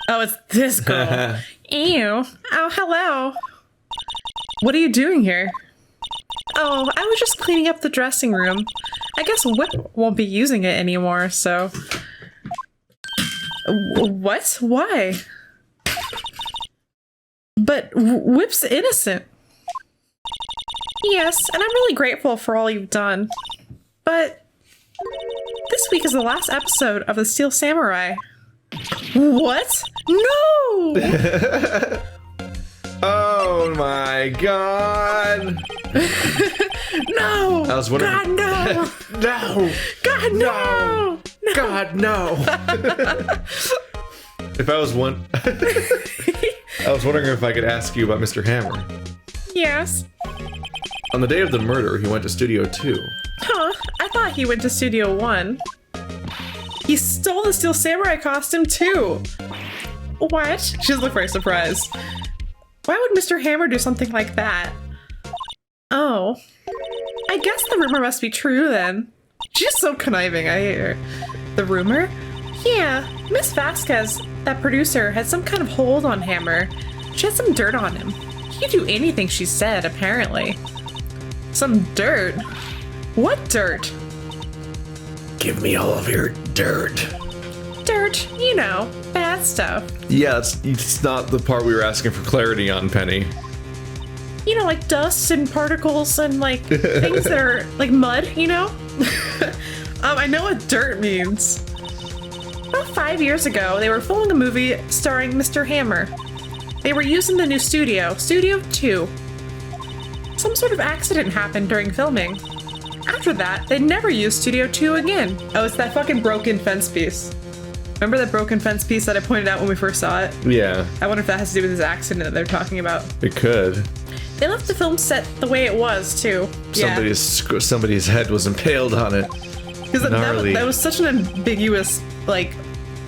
Oh, it's this girl. Ew. Oh, hello. What are you doing here? Oh, I was just cleaning up the dressing room. I guess Whip won't be using it anymore, so... What? Why? But Whip's innocent. Yes, and I'm really grateful for all you've done. But this week is the last episode of The Steel Samurai. What? No! Oh my god! No! I was wondering. God, no! No! God, no! No! God, no! If I was one, I was wondering if I could ask you about Mr. Hammer. Yes. On the day of the murder, he went to Studio 2. Huh? I thought he went to Studio 1. He stole the Steel Samurai costume too. What? She doesn't look very surprised. Why would Mr. Hammer do something like that? Oh. I guess the rumor must be true then. She's so conniving, I hate her. The rumor? Yeah, Miss Vasquez, that producer, had some kind of hold on Hammer. She had some dirt on him. He'd do anything she said, apparently. Some dirt? What dirt? Give me all of your dirt. Dirt, you know, bad stuff. Yeah, it's not the part we were asking for clarity on, Penny. You know, like dust and particles and like things that are like mud, you know? I know what dirt means. About 5 years ago, they were filming a movie starring Mr. Hammer. They were using the new studio, Studio 2. Some sort of accident happened during filming. After that, they never used Studio 2 again. Oh, it's that fucking broken fence piece. Remember that broken fence piece that I pointed out when we first saw it? Yeah. I wonder if that has to do with this accident that they're talking about. It could. They left the film set the way it was, too. Somebody's head was impaled on it. Because that was such an ambiguous, like,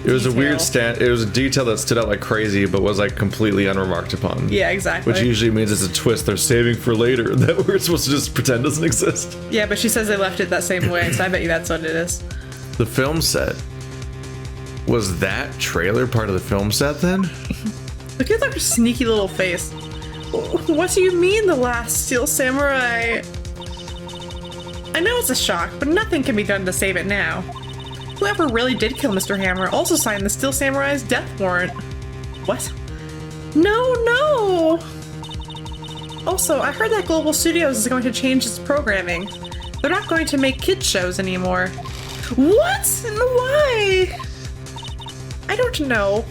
it was detail. A weird it was a detail that stood out like crazy, but was like completely unremarked upon. Yeah, exactly. Which usually means it's a twist they're saving for later that we're supposed to just pretend doesn't exist. Yeah, but she says they left it that same way, so I bet you that's what it is. The film set. Was that trailer part of the film set then? Look at her sneaky little face. What do you mean the last Steel Samurai? I know it's a shock, but nothing can be done to save it now. Whoever really did kill Mr. Hammer also signed the Steel Samurai's death warrant. What? No! Also, I heard that Global Studios is going to change its programming. They're not going to make kids shows anymore. What? Why? I don't know.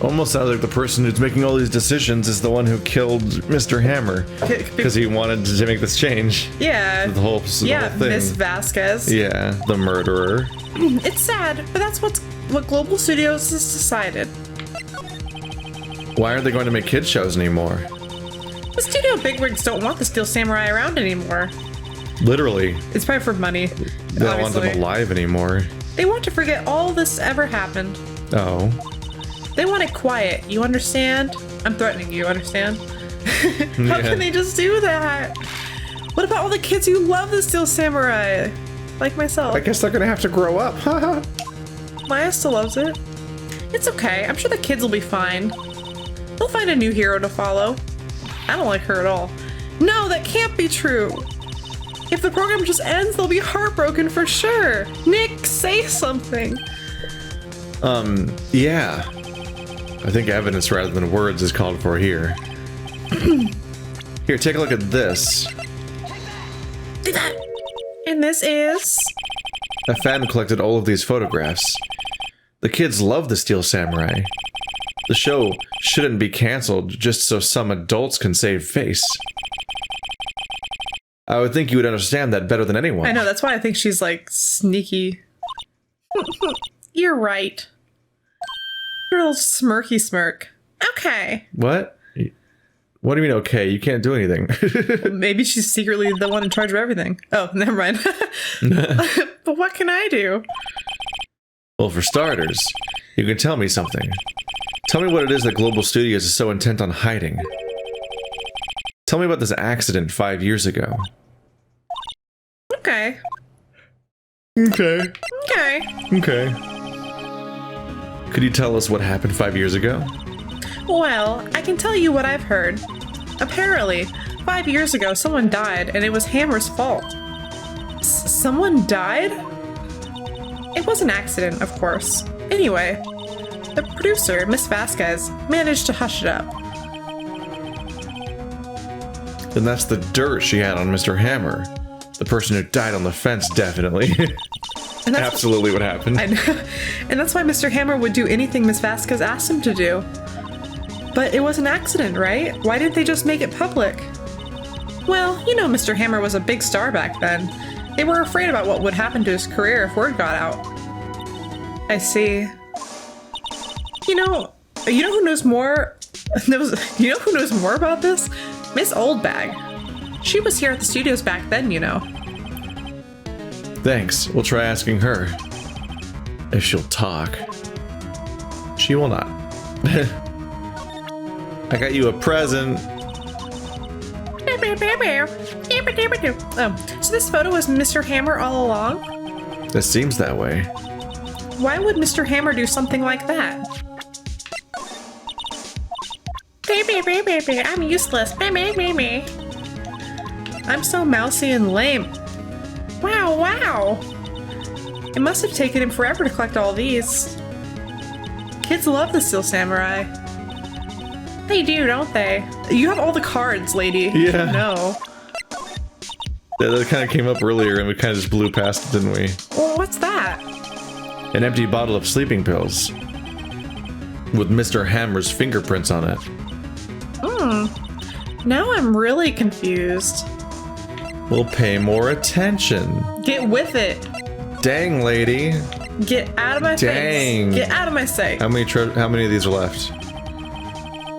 Almost sounds like the person who's making all these decisions is the one who killed Mr. Hammer. Because he wanted to make this change. Yeah. The whole thing. Miss Vasquez. Yeah, the murderer. It's sad, but that's what Global Studios has decided. Why aren't they going to make kids shows anymore? The studio bigwigs don't want the Steel Samurai around anymore. Literally. It's probably for money. They don't want them alive anymore. They want to forget all this ever happened. Oh. They want it quiet, you understand? I'm threatening you, understand? How can they just do that? What about all the kids who love the Steel Samurai? Like myself. I guess they're gonna have to grow up. Maya still loves it. It's okay, I'm sure the kids will be fine. They'll find a new hero to follow. I don't like her at all. No, that can't be true. If the program just ends, they'll be heartbroken for sure. Nick, say something. Yeah. I think evidence rather than words is called for here. Here, take a look at this. And this is... A fan collected all of these photographs. The kids love the Steel Samurai. The show shouldn't be cancelled just so some adults can save face. I would think you would understand that better than anyone. I know, that's why I think she's like sneaky. You're right. Your little smirky smirk. Okay. What? What do you mean, okay? You can't do anything. Maybe she's secretly the one in charge of everything. Oh, never mind. But what can I do? Well, for starters, you can tell me something. Tell me what it is that Global Studios is so intent on hiding. Tell me about this accident 5 years ago. Okay. Okay. Okay. Okay. Could you tell us what happened 5 years ago? Well, I can tell you what I've heard. Apparently, 5 years ago, someone died, and it was Hammer's fault. Someone died? It was an accident, of course. Anyway, the producer, Miss Vasquez, managed to hush it up. Then that's the dirt she had on Mr. Hammer. The person who died on the fence, definitely. And that's Absolutely what happened. I know. And that's why Mr. Hammer would do anything Miss Vasquez asked him to do. But it was an accident, right? Why didn't they just make it public? Well, you know Mr. Hammer was a big star back then. They were afraid about what would happen to his career if word got out. I see. You know who knows more? You know who knows more about this? Miss Oldbag. She was here at the studios back then, you know. Thanks. We'll try asking her. If she'll talk. She will not. I got you a present. So this photo was Mr. Hammer all along? It seems that way. Why would Mr. Hammer do something like that? I'm useless. I'm so mousy and lame. Wow. It must have taken him forever to collect all these. Kids love the Steel Samurai. They do, don't they? You have all the cards, lady. Yeah. No. Yeah, that kind of came up earlier and we kind of just blew past it, didn't we? Well, what's that? An empty bottle of sleeping pills. With Mr. Hammer's fingerprints on it. Now I'm really confused. We'll pay more attention. Get with it. Dang, lady. Get out of my Dang. face. Get out of my sight. How many of these are left?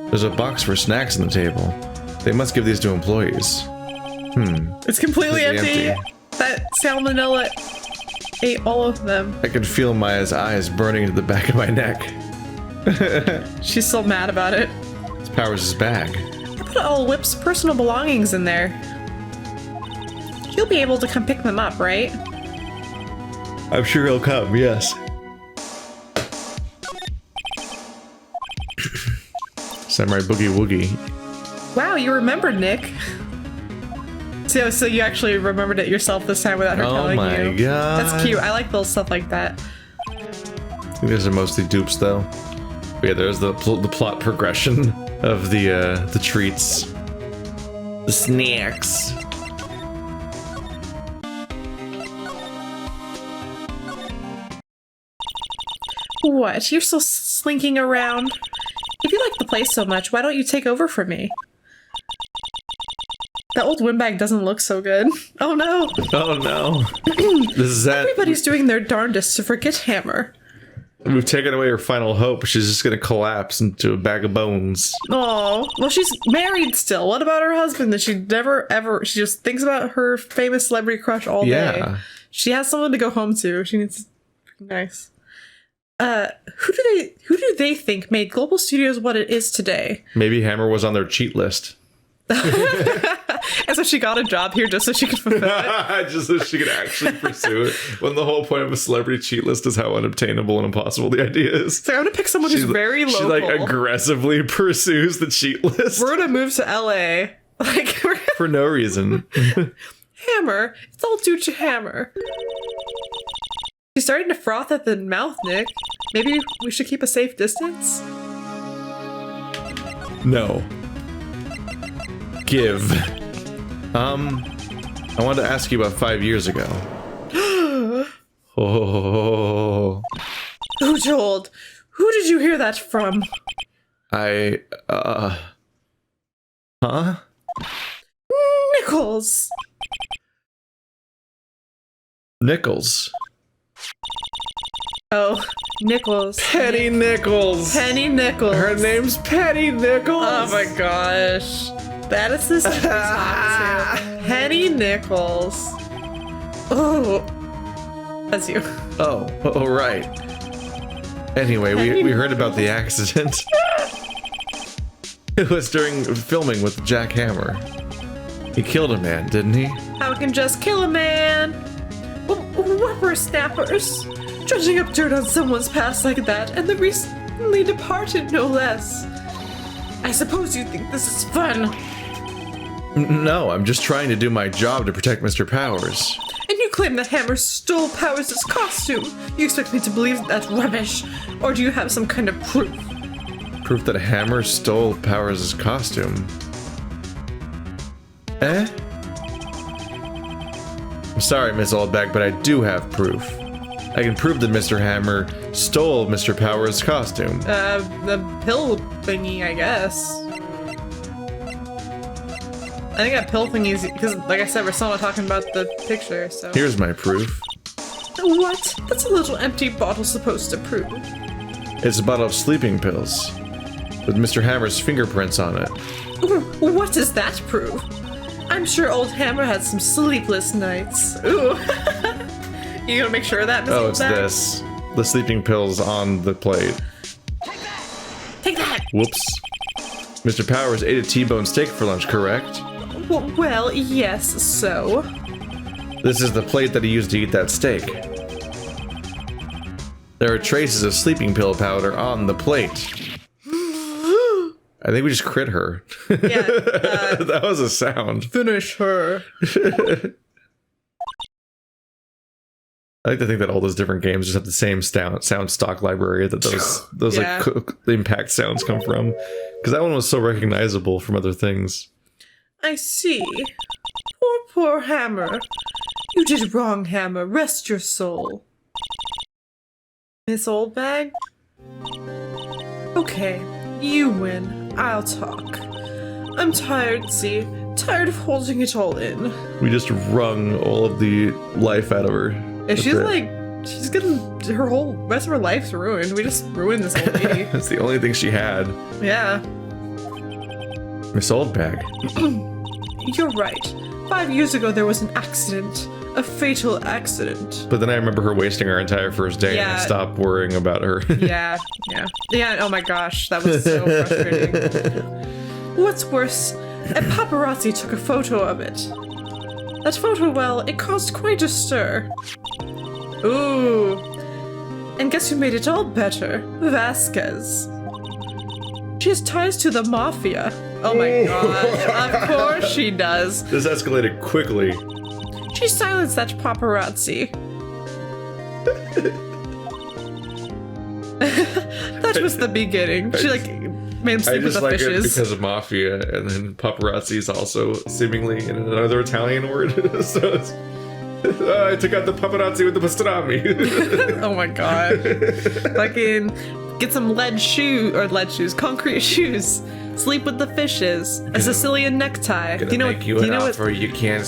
There's a box for snacks on the table. They must give these to employees. It's completely It's empty. That salmonella ate all of them. I can feel Maya's eyes burning into the back of my neck. She's still mad about it. It's Powers' bag. I put all Whip's personal belongings in there. He'll be able to come pick them up, right? I'm sure he'll come, yes. Samurai Boogie Woogie. Wow, you remembered, Nick. So you actually remembered it yourself this time without her telling you. Oh my god. That's cute. I like little stuff like that. I think these are mostly dupes, though. But yeah, there's the plot progression of the treats. The snacks. What? You're still slinking around? If you like the place so much, why don't you take over for me? The old windbag doesn't look so good. Oh no. Oh no. This is that. Everybody's doing their darndest to forget Hammer. We've taken away her final hope. She's just gonna collapse into a bag of bones. Oh, well, she's married still. What about her husband that she never ever, she just thinks about her famous celebrity crush all day. Yeah. She has someone to go home to. She needs, nice. Who do they think made Global Studios what it is today? Maybe Hammer was on their cheat list. And so she got a job here just so she could fulfill it. Just so she could actually pursue it. When the whole point of a celebrity cheat list is how unobtainable and impossible the idea is. So I'm gonna pick someone who's very local. She like aggressively pursues the cheat list. We're gonna move to LA. Like for no reason. Hammer. It's all due to Hammer. She's starting to froth at the mouth, Nick. Maybe we should keep a safe distance? No. Give. I wanted to ask you about 5 years ago. Oh. Who told? Who did you hear that from? Huh? Nichols. Nichols. Oh, Nichols. Penny Nichols. Penny Nichols. Her name's Penny Nichols. Oh my gosh. That is this to talk to. Penny Nichols. Oh. That's you. Oh, right. Anyway, we heard about the accident. It was during filming with Jack Hammer. He killed a man, didn't he? How can just kill a man? Whippersnappers. Dredging up dirt on someone's past like that, and the recently departed, no less. I suppose you think this is fun. No, I'm just trying to do my job to protect Mr. Powers. And you claim that Hammer stole Powers' costume. You expect me to believe that rubbish? Or do you have some kind of proof? Proof that Hammer stole Powers' costume? Eh? I'm sorry, Miss Oldbag, but I do have proof. I can prove that Mr. Hammer stole Mr. Powers' costume. The pill thingy, I guess. I think that pill thingy is, because, like I said, we're still not talking about the picture, so. Here's my proof. What? That's a little empty bottle supposed to prove. It's a bottle of sleeping pills with Mr. Hammer's fingerprints on it. What does that prove? I'm sure old Hammer had some sleepless nights. Ooh. You gonna make sure of that, Miss Oh, it's Oldbag? this. The sleeping pills on the plate. Take that! Whoops. Mr. Powers ate a T-bone steak for lunch, correct? Well, yes, so. This is the plate that he used to eat that steak. There are traces of sleeping pill powder on the plate. I think we just crit her. Yeah. That was a sound. Finish her. I like to think that all those different games just have the same sound stock library that those Yeah. like impact sounds come from. Because that one was so recognizable from other things. I see. Poor Hammer. You did wrong, Hammer. Rest your soul. Miss Oldbag? Okay, you win. I'll talk. I'm tired, see? Tired of holding it all in. We just wrung all of the life out of her. Yeah, she's getting her whole rest of her life's ruined. We just ruined this old lady. That's the only thing she had. Yeah. Miss Oldbag. You're right. 5 years ago there was an accident. A fatal accident. But then I remember her wasting our entire first day and I Yeah. stopped worrying about her. Yeah, oh my gosh, that was so frustrating. What's worse, a paparazzi took a photo of it. That photo, well, it caused quite a stir. Ooh. And guess who made it all better? Vasquez. She has ties to the mafia. Oh my god, of course she does. This escalated quickly. She silenced that paparazzi. That was the beginning. She like made him I sleep with just the like it fishes. because of mafia, and then paparazzi is also seemingly in another Italian word. So it's, I took out the paparazzi with the pastrami. Oh my god. Fucking get some concrete shoes. Sleep with the fishes. A Sicilian necktie. Gonna Do you know make what? you Do an you know offer you can't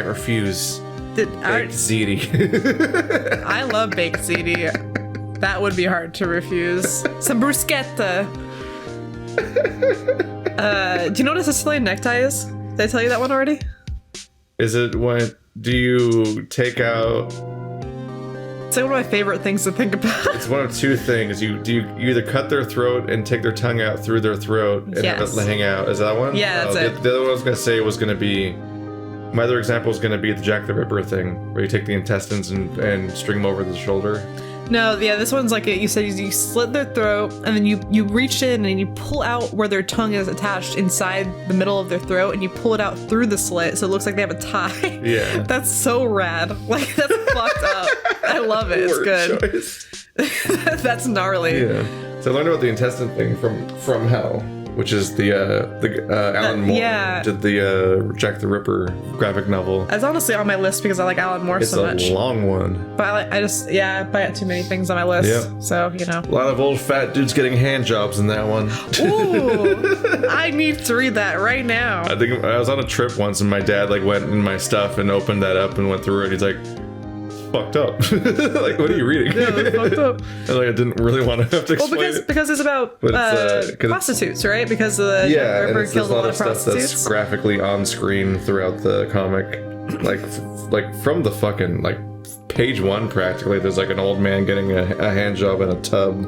refuse. what? Baked ziti. I love baked ziti. That would be hard to refuse. Some bruschetta. Do you know what a Sicilian necktie is? Did I tell you that one already? Is it when do you take out? It's like one of my favorite things to think about. It's one of two things. You either cut their throat and take their tongue out through their throat and have Yes. it hang out. Is that one? Yeah, that's it. The other one I was gonna say was gonna be. My other example was gonna be the Jack the Ripper thing, where you take the intestines and string them over the shoulder. No, yeah, this one's like you said. You slit their throat, and then you reach in and you pull out where their tongue is attached inside the middle of their throat, and you pull it out through the slit, so it looks like they have a tie. Yeah. That's so rad. Like that's fucked up. I love it. It's Word good. choice. That's gnarly. Yeah. So I learned about the intestine thing from Hell, which is the Alan Moore yeah. did the Jack the Ripper graphic novel. It's honestly on my list because I like Alan Moore It's so a much. long one. But I got too many things on my list. Yep. So you know. A lot of old fat dudes getting hand jobs in that one. Ooh, I need to read that right now. I think I was on a trip once and my dad like went in my stuff and opened that up and went through it. He's like, fucked up. Like, what are you reading? Yeah, that's fucked up. And like, I didn't really want to have to Well, explain it. because it's about But it's, 'cause prostitutes, right? Because the Yeah, and Ripper it's killed there's a lot of stuff that's prostitutes. graphically on screen throughout the comic, like from the fucking like page one practically. There's like an old man getting a hand job in a tub.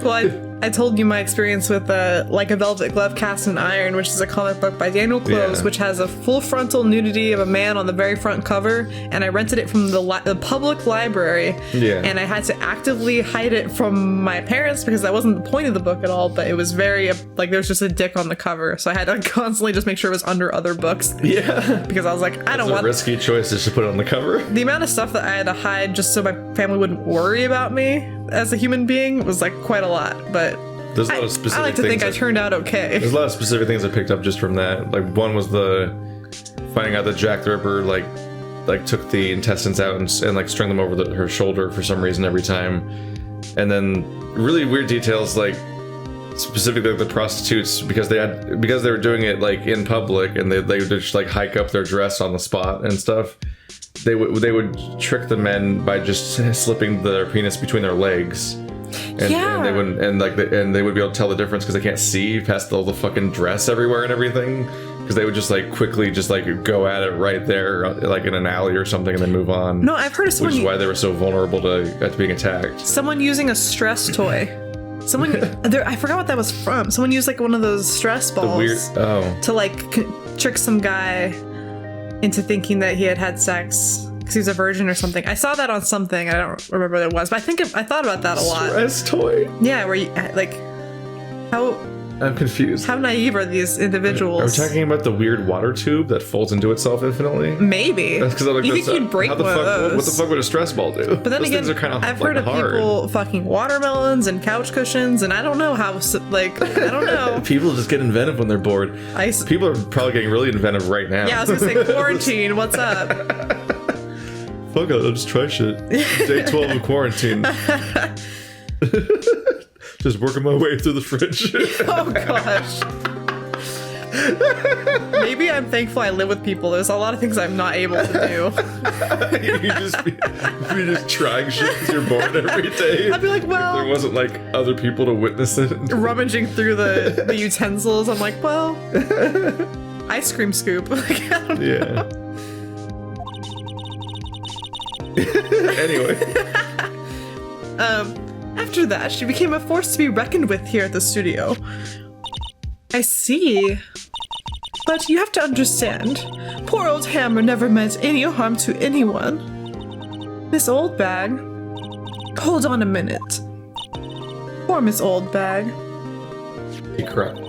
Well, I told you my experience with Like a Velvet Glove Cast in Iron, which is a comic book by Daniel Close, which has a full frontal nudity of a man on the very front cover, and I rented it from the public library, and I had to actively hide it from my parents because that wasn't the point of the book at all, but it was very, like, there was just a dick on the cover, so I had to constantly just make sure it was under other books. Yeah. Because I was like, I don't want... It's a risky choice just to put it on the cover. The amount of stuff that I had to hide just so my family wouldn't worry about me as a human being was, like, quite a lot, but there's a lot of specific I like to think I turned out okay. There's a lot of specific things I picked up just from that. Like, one was the finding out that Jack the Ripper like took the intestines out and like strung them over her shoulder for some reason every time. And then really weird details, like specifically the prostitutes, because they were doing it like in public, and they would just like hike up their dress on the spot and stuff. They would trick the men by just slipping their penis between their legs. And they wouldn't, and they would be able to tell the difference because they can't see past all the fucking dress everywhere and everything. Because they would just like quickly just like go at it right there, like in an alley or something, and then move on. No, I've heard of someone. Which is why they were so vulnerable to being attacked. Someone using a stress toy. Someone, I forgot what that was from. Someone used like one of those stress balls to like trick some guy into thinking that he had sex. He was a virgin or something. I saw that on something. I don't remember what it was, but I think I thought about that a lot. Stress toy? Yeah, where you like how... I'm confused. How naive are these individuals? Are we talking about the weird water tube that folds into itself infinitely? Maybe. That's because like, you think you'd break one of those. What the fuck would a stress ball do? But then again, I've heard of people fucking watermelons and couch cushions, and I don't know how, like, I don't know. People just get inventive when they're bored. People are probably getting really inventive right now. Yeah, I was gonna say quarantine, what's up? Fuck it, I'll just try shit. Day 12 of quarantine. Just working my way through the fridge. Oh gosh. Maybe I'm thankful I live with people. There's a lot of things I'm not able to do. you're just trying shit because you're bored every day. I'd be like, well... If there wasn't like other people to witness it. Rummaging through the utensils, I'm like, well... Ice cream scoop. Like, I don't know. Anyway. After that, she became a force to be reckoned with here at the studio. I see. But you have to understand, poor old Hammer never meant any harm to anyone. Miss Oldbag, hold on a minute. Poor Miss Oldbag.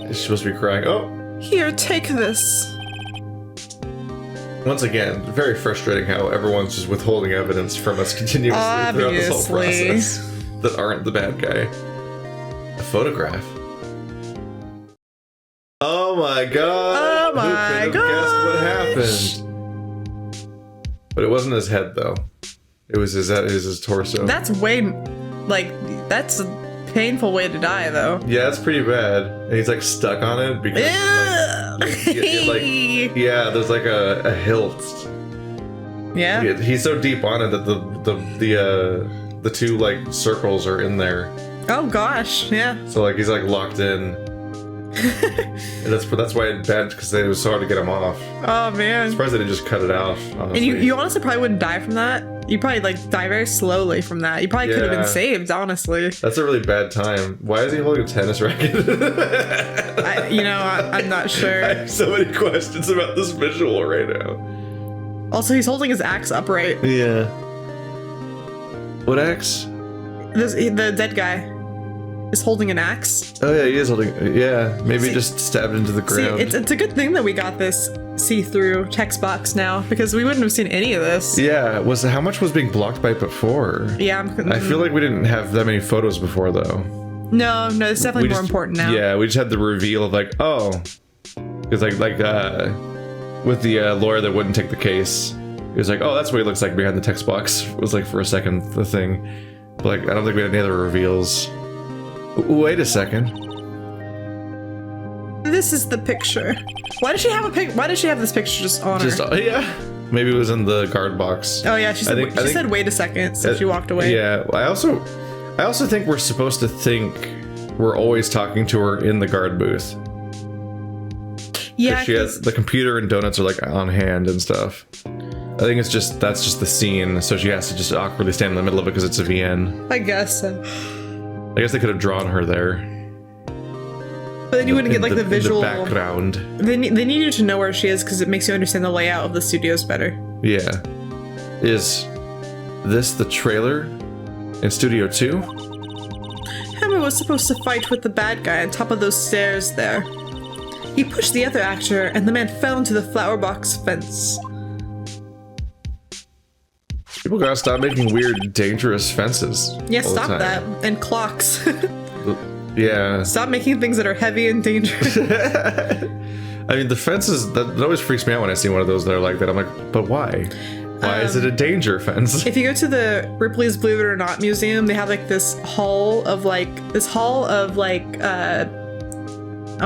She's supposed to be crying. Oh! Here, take this. Once again, very frustrating how everyone's just withholding evidence from us continuously throughout this whole process that aren't the bad guy. A photograph. Oh my god! Oh my god! Guessed what happened? But it wasn't his head though. It was his torso. That's that's a painful way to die though. Yeah, it's pretty bad. And he's like stuck on it because yeah, there's like a hilt. Yeah. He's so deep on it that the two like circles are in there. Oh gosh, yeah. So like he's like locked in. And that's why it's bad, because it was so hard to get him off. Oh man. I'm surprised they didn't just cut it out, honestly. And you honestly probably wouldn't die from that. You probably like die very slowly from that. You probably could have been saved, honestly. That's a really bad time. Why is he holding a tennis racket? I'm not sure. I have so many questions about this visual right now. Also, he's holding his axe upright. Yeah. What axe? The dead guy is holding an axe. Oh yeah, he is holding. Yeah, maybe just stabbed into the ground. See, it's a good thing that we got this see-through text box now, because we wouldn't have seen any of this. Yeah, how much was being blocked by it before? Yeah, I feel like we didn't have that many photos before though. No, it's definitely more important now. Yeah, we just had the reveal of like, oh, it's like with the lawyer that wouldn't take the case. It was like, oh, that's what he looks like behind the text box. It was like for a second the thing, but like I don't think we had any other reveals. Wait a second. This is the picture. Why does she have this picture just on her? Yeah. Maybe it was in the guard box. Oh yeah, she said wait a second, so she walked away. Yeah. I also think we're supposed to think we're always talking to her in the guard booth. Yeah. She has the computer and donuts are like on hand and stuff. I think that's just the scene, so she has to just awkwardly stand in the middle of it because it's a VN. I guess so. I guess they could have drawn her there. But then you wouldn't get like the visual in the background. They need you to know where she is because it makes you understand the layout of the studios better. Yeah. Is this the trailer in Studio 2? Hammer was supposed to fight with the bad guy on top of those stairs there. He pushed the other actor, and the man fell into the flower box fence. People gotta stop making weird, dangerous fences. Yeah, all the stop time. that. And clocks. Yeah. Stop making things that are heavy and dangerous. I mean, the fences, that always freaks me out when I see one of those that are like that. I'm like, but why? Why is it a danger fence? If you go to the Ripley's Believe It or Not Museum, they have like this hall of I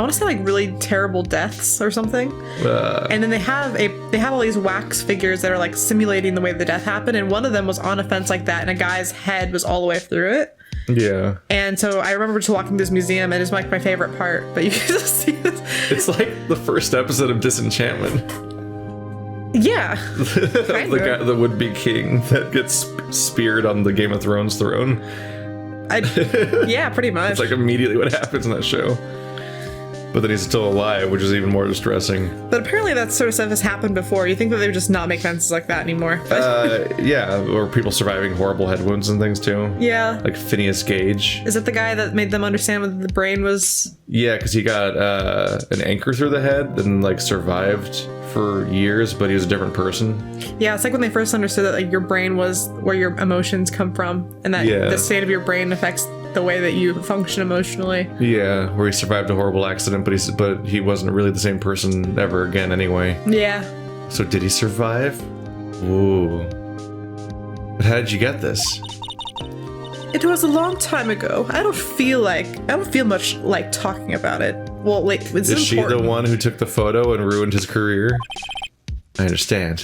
want to say like really terrible deaths or something. And then they have all these wax figures that are like simulating the way the death happened, and one of them was on a fence like that, and a guy's head was all the way through it. Yeah. And so I remember just walking this museum, and it's like my favorite part, but you can just see this. It's like the first episode of Disenchantment. Yeah. The would-be king that gets speared on the Game of Thrones throne. Yeah, pretty much. It's like immediately what happens in that show. But then he's still alive, which is even more distressing. But apparently that sort of stuff has happened before. You think that they would just not make fences like that anymore. But yeah, or people surviving horrible head wounds and things too. Yeah. Like Phineas Gage. Is that the guy that made them understand what the brain was? Yeah, because he got an anchor through the head and like survived for years, but he was a different person. Yeah, it's like when they first understood that like your brain was where your emotions come from, and that the state of your brain affects the way that you function emotionally. Yeah, where he survived a horrible accident, but he wasn't really the same person ever again anyway. Yeah. So did he survive? Ooh. But how did you get this? It was a long time ago. I don't feel much like talking about it. Well, like, it's Is she important. the one who took the photo and ruined his career? I understand.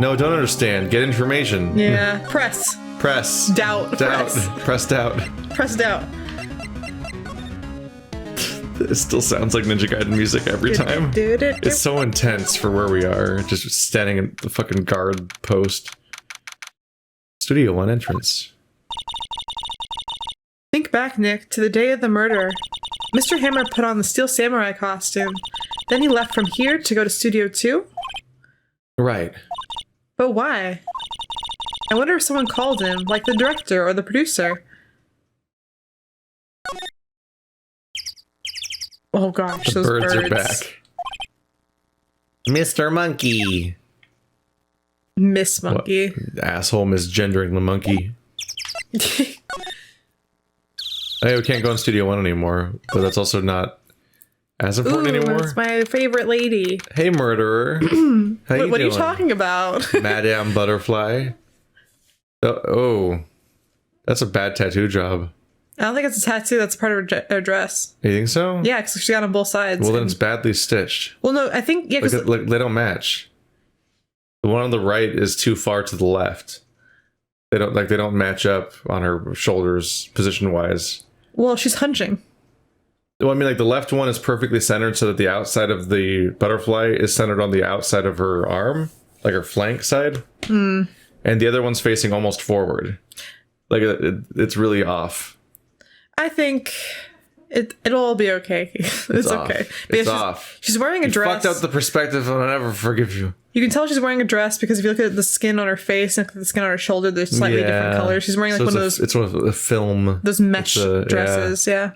No, don't understand. Get information. Yeah. Press. Doubt. Press doubt. Press doubt. It still sounds like Ninja Gaiden music every time. It's so intense for where we are. Just standing at the fucking guard post. Studio 1 entrance. Think back, Nick, to the day of the murder. Mr. Hammer put on the Steel Samurai costume. Then he left from here to go to Studio 2? Right. But why? I wonder if someone called him, like the director or the producer. Oh gosh, those birds are back. Mr. Monkey. Miss Monkey. What? Asshole misgendering the monkey. Hey, we can't go in Studio 1 anymore, but that's also not as important anymore. That's my favorite lady. Hey, murderer. How you doing? What are you talking about? Madame Butterfly. Oh, that's a bad tattoo job. I don't think it's a tattoo. That's part of her dress. You think so? Yeah, because she got on both sides. Well, then it's badly stitched. Well, no, I think yeah, because like, they don't match. The one on the right is too far to the left. They don't match up on her shoulders position wise. Well, she's hunching. Well, I mean, like the left one is perfectly centered so that the outside of the butterfly is centered on the outside of her arm, like her flank side. And the other one's facing almost forward. Like it's really off. I think it'll all be okay. It's okay. But It's off. She's wearing a dress. Fucked up the perspective, and I'll never forgive you. You can tell she's wearing a dress because if you look at the skin on her face and the skin on her shoulder, they're slightly different colors. She's wearing like one of those. It's one of the film. Those mesh dresses, yeah.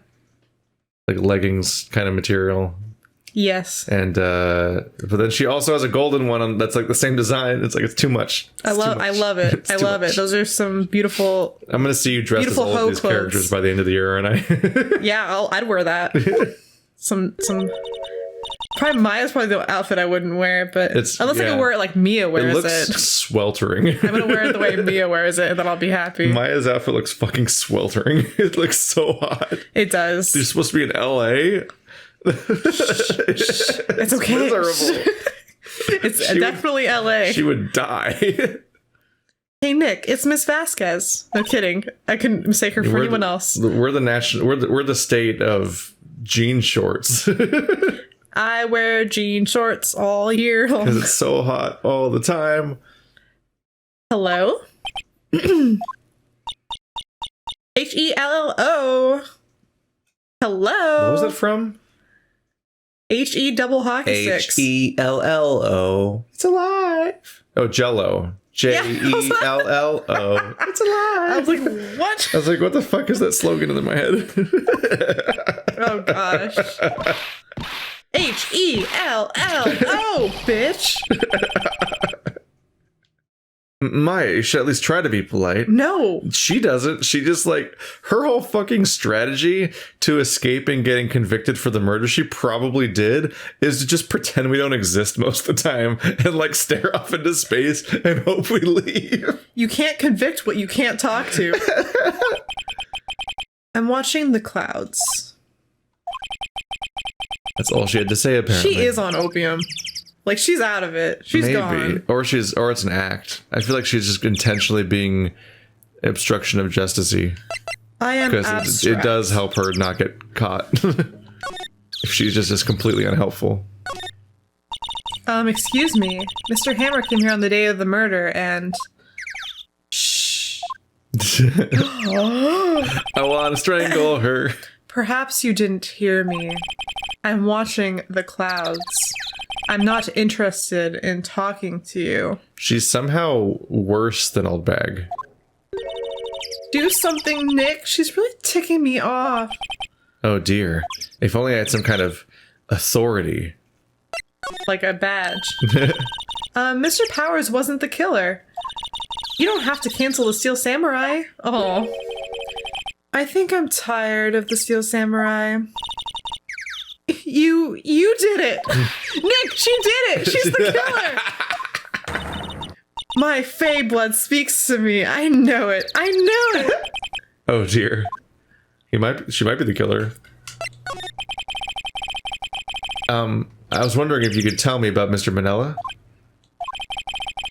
Like leggings kind of material. Yes. And but then she also has a golden one that's like the same design. It's like it's too much. I love it. I love it. Those are some beautiful. I'm gonna see you dressed as all of these characters by the end of the year, aren't I? Yeah, I'd wear that. some. Probably Maya's probably the outfit I wouldn't wear, but unless I can wear it like Mia wears it. It looks sweltering. I'm gonna wear it the way Mia wears it, and then I'll be happy. Maya's outfit looks fucking sweltering. It looks so hot. It does. You're supposed to be in LA. It's okay. Miserable. It's definitely LA. She would die. Hey Nick, it's Miss Vasquez. No kidding. I couldn't mistake her for anyone else. We're the state of jean shorts. I wear jean shorts all year long. Because it's so hot all the time. Hello? HELLO. Hello. What was it from? H-E double hockey sticks. H-E-L-L-O. It's alive. Oh, Jello. J-E-L-L-O. It's alive. I was like, what? I was like, what the fuck is that slogan in my head? Oh, gosh. H-E-L-L-O, bitch. Maya, you should at least try to be polite. No. She doesn't. She just like her whole fucking strategy to escaping getting convicted for the murder she probably did is to just pretend we don't exist most of the time and like stare off into space and hope we leave. You can't convict what you can't talk to. I'm watching the clouds. That's all she had to say, apparently. She is on opium. Like, she's out of it. She's gone. Or it's an act. I feel like she's just intentionally being obstruction of justice-y. I am because it does help her not get caught. If she's just completely unhelpful. Excuse me. Mr. Hammer came here on the day of the murder and... Shh. I want to strangle her. Perhaps you didn't hear me. I'm watching the clouds. I'm not interested in talking to you. She's somehow worse than Old Bag. Do something, Nick. She's really ticking me off. Oh dear. If only I had some kind of authority. Like a badge. Mr. Powers wasn't the killer. You don't have to cancel the Steel Samurai. Oh. I think I'm tired of the Steel Samurai. You did it! Nick, she did it! She's the killer! My Fae blood speaks to me. I know it. I know it! Oh dear. She might be the killer. I was wondering if you could tell me about Mr. Manella?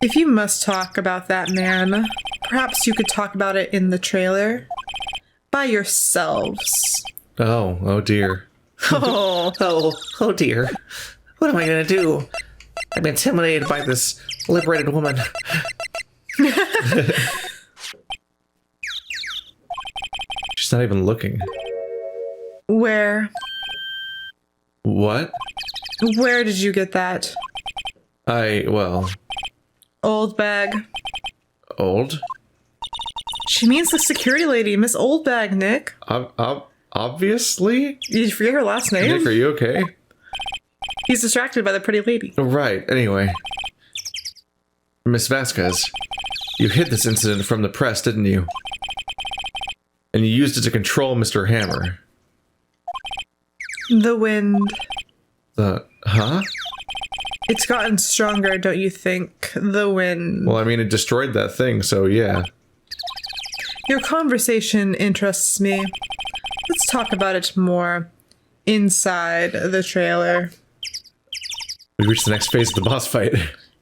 If you must talk about that man, perhaps you could talk about it in the trailer. By yourselves. Oh dear. Oh. Oh dear. What am I gonna do? I'm intimidated by this liberated woman. She's not even looking. Where? What? Where did you get that? Well... Old Bag. Old? She means the security lady, Miss Old Bag, Nick. Obviously? Did you forget her last name? Nick, are you okay? He's distracted by the pretty lady. Right, anyway. Miss Vasquez, you hid this incident from the press, didn't you? And you used it to control Mr. Hammer. The wind. Huh? It's gotten stronger, don't you think? The wind. Well, I mean, it destroyed that thing, so yeah. Your conversation interests me. Let's talk about it more inside the trailer. We reached the next phase of the boss fight.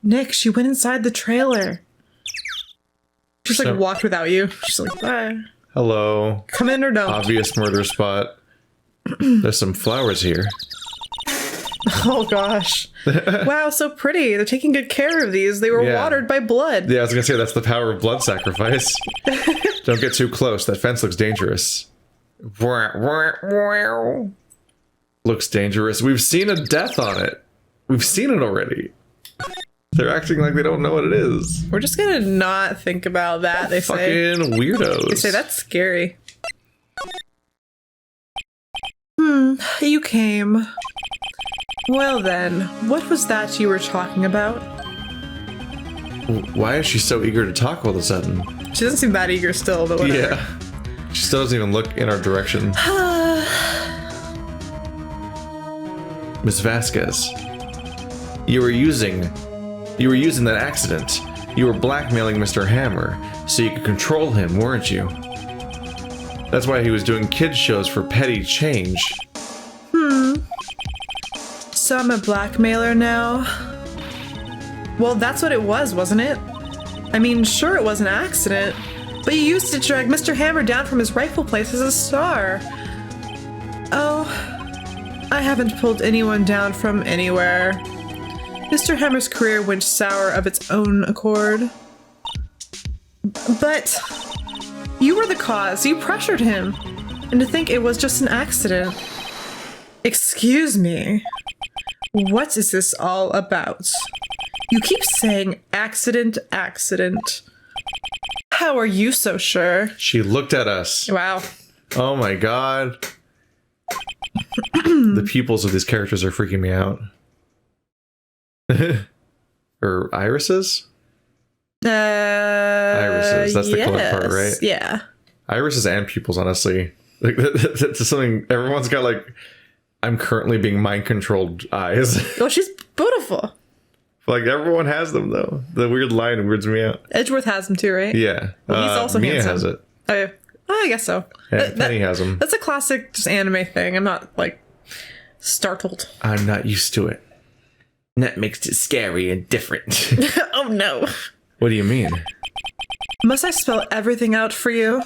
Nick, she went inside the trailer. Just like So- walked without you. She's like, bye. Hello. Come in or don't. Obvious murder spot. There's some flowers here. Oh gosh. Wow, so pretty. They're taking good care of these. They were Yeah. watered by blood. Yeah, I was gonna say that's the power of blood sacrifice. Don't get too close. That fence looks dangerous. Looks dangerous. We've seen a death on it. We've seen it already. They're acting like they don't know what it is. We're just gonna not think about that, they say. Fucking weirdos. They say that's scary. You came. Well then, what was that you were talking about? Why is she so eager to talk all of a sudden? She doesn't seem that eager still, but whatever. Yeah. She still doesn't even look in our direction. Miss Vasquez, you were using that accident. You were blackmailing Mr. Hammer so you could control him, weren't you? That's why he was doing kids shows for petty change. So I'm a blackmailer now? Well, that's what it was, wasn't it? I mean, sure it was an accident, but you used it to drag Mr. Hammer down from his rightful place as a star. Oh, I haven't pulled anyone down from anywhere. Mr. Hammer's career went sour of its own accord. But you were the cause. You pressured him. And to think it was just an accident. Excuse me. What is this all about? You keep saying accident, accident. How are you so sure? She looked at us. Wow. Oh my god. The pupils of these characters are freaking me out. Or irises? Irises. That's the color part, right? Yeah. Irises and pupils, honestly. Like that's something everyone's got. Like, I'm currently being mind controlled eyes. Oh, she's beautiful. Like, everyone has them though. The weird line weirds me out. Edgeworth has them too, right? Yeah. Well, he's also Mia handsome. has it. Oh, yeah. I guess so. Yeah, Penny has them. That's a classic just anime thing. I'm not like startled. I'm not used to it. That makes it scary and different. Oh no. What do you mean? Must I spell everything out for you?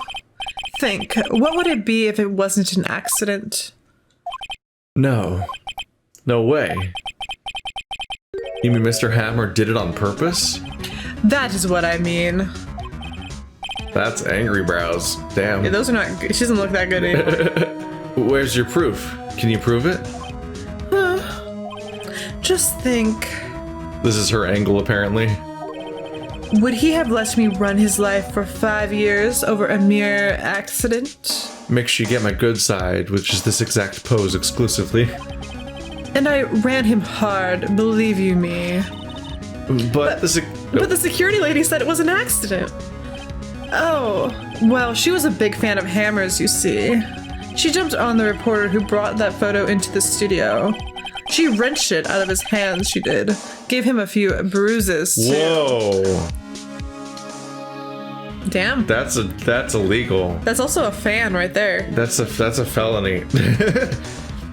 Think, what would it be if it wasn't an accident? No. No way. You mean Mr. Hammer did it on purpose? That is what I mean. That's angry brows. Damn. Yeah, those are not good. She doesn't look that good anymore. Where's your proof? Can you prove it? Just think. This is her angle, apparently. Would he have let me run his life for 5 years over a mere accident? Make sure you get my good side, which is this exact pose exclusively. And I ran him hard, believe you me. But the security lady said it was an accident. Oh, well, she was a big fan of hammers, you see. She jumped on the reporter who brought that photo into the studio. She wrenched it out of his hands, she did. Gave him a few bruises, too. Whoa. Damn. That's illegal. That's also a fan right there. That's a felony.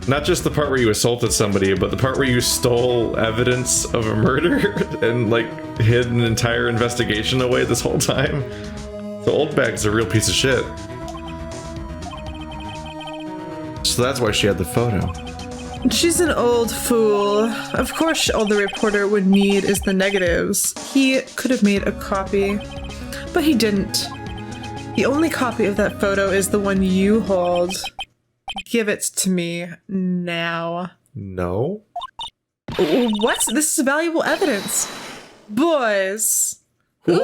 Not just the part where you assaulted somebody, but the part where you stole evidence of a murder and like hid an entire investigation away this whole time. The old bag's a real piece of shit. So that's why she had the photo. She's an old fool. Of course, all the reporter would need is the negatives. He could have made a copy, but he didn't. The only copy of that photo is the one you hold. Give it to me now. No? What? This is valuable evidence. Boys. Whoa!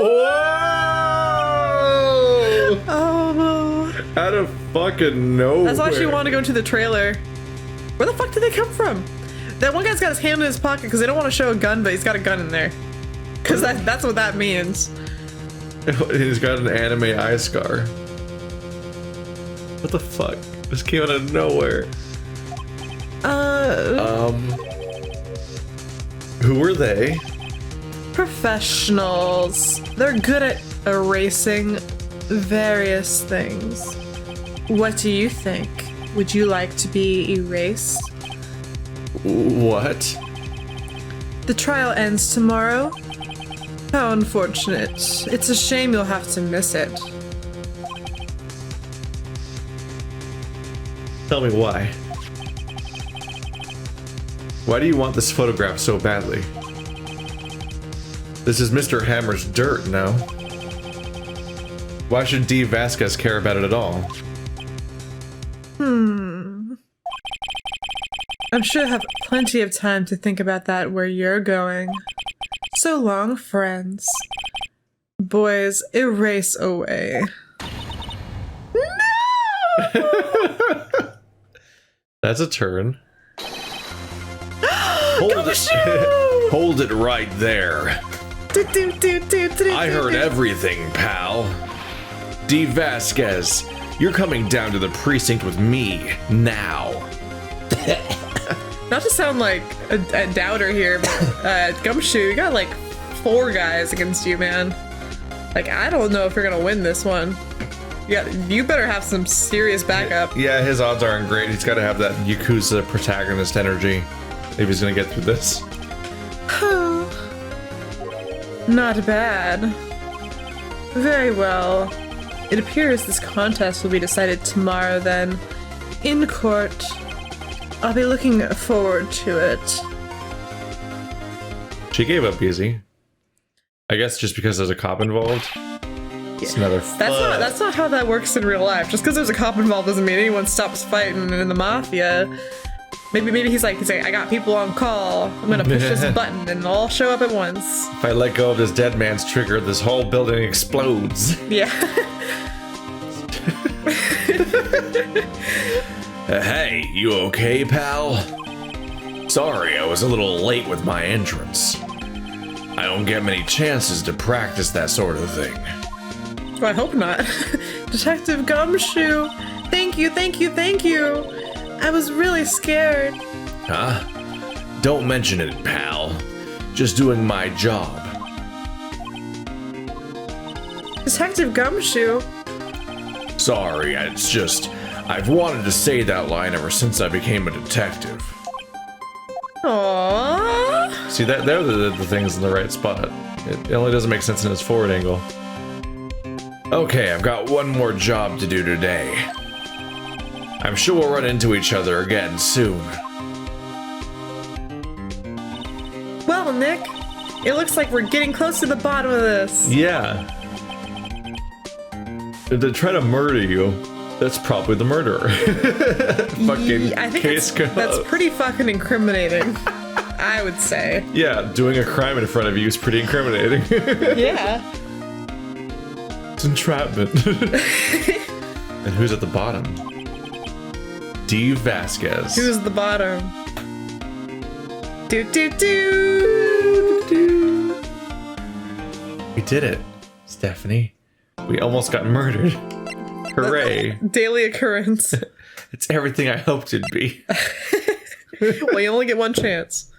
Oh. Out of fucking nowhere. That's why she wanted to go to the trailer. Where the fuck did they come from? That one guy's got his hand in his pocket because they don't want to show a gun, but he's got a gun in there. Because that's what that means. He's got an anime eye scar. What the fuck? This came out of nowhere. Who were they? Professionals. They're good at erasing various things. What do you think? Would you like to be erased? What? The trial ends tomorrow. How unfortunate. It's a shame you'll have to miss it. Tell me why. Why do you want this photograph so badly? This is Mr. Hammer's dirt, no? Why should D. Vasquez care about it at all? I'm sure you'll have plenty of time to think about that where you're going. So long, friends. Boys, erase away. That's a turn. Hold it. Hold it right there. I heard everything, pal. D. Vasquez, you're coming down to the precinct with me now. Not to sound like a doubter here, but Gumshoe, you got like 4 guys against you, man. Like, I don't know if you're gonna win this one. Yeah, you better have some serious backup. Yeah, his odds aren't great. He's got to have that Yakuza protagonist energy if he's gonna get through this. Not bad. Very well. It appears this contest will be decided tomorrow then. In court. I'll be looking forward to it. She gave up easy. I guess just because there's a cop involved. It's another That's not how that works in real life. Just because there's a cop involved doesn't mean anyone stops fighting in the mafia. Maybe he's like, I got people on call. I'm gonna push this button and they'll all show up at once. If I let go of this dead man's trigger, this whole building explodes. Yeah. Hey, you okay, pal? Sorry, I was a little late with my entrance. I don't get many chances to practice that sort of thing. Well, I hope not. Detective Gumshoe, thank you. I was really scared. Huh? Don't mention it, pal. Just doing my job. Detective Gumshoe? Sorry, it's just... I've wanted to say that line ever since I became a detective. Aww. See, they're the things in the right spot. It only doesn't make sense in its forward angle. Okay, I've got one more job to do today. I'm sure we'll run into each other again soon. Well, Nick, it looks like we're getting close to the bottom of this. Yeah. To try to murder you, that's probably the murderer. Fucking I think case that's pretty fucking incriminating. I would say. Yeah, doing a crime in front of you is pretty incriminating. Yeah. It's entrapment. And who's at the bottom? D. Vasquez. Who's the bottom? Do. We did it, Stephanie. We almost got murdered. Hooray. Daily occurrence. It's everything I hoped it'd be. Well, you only get one chance.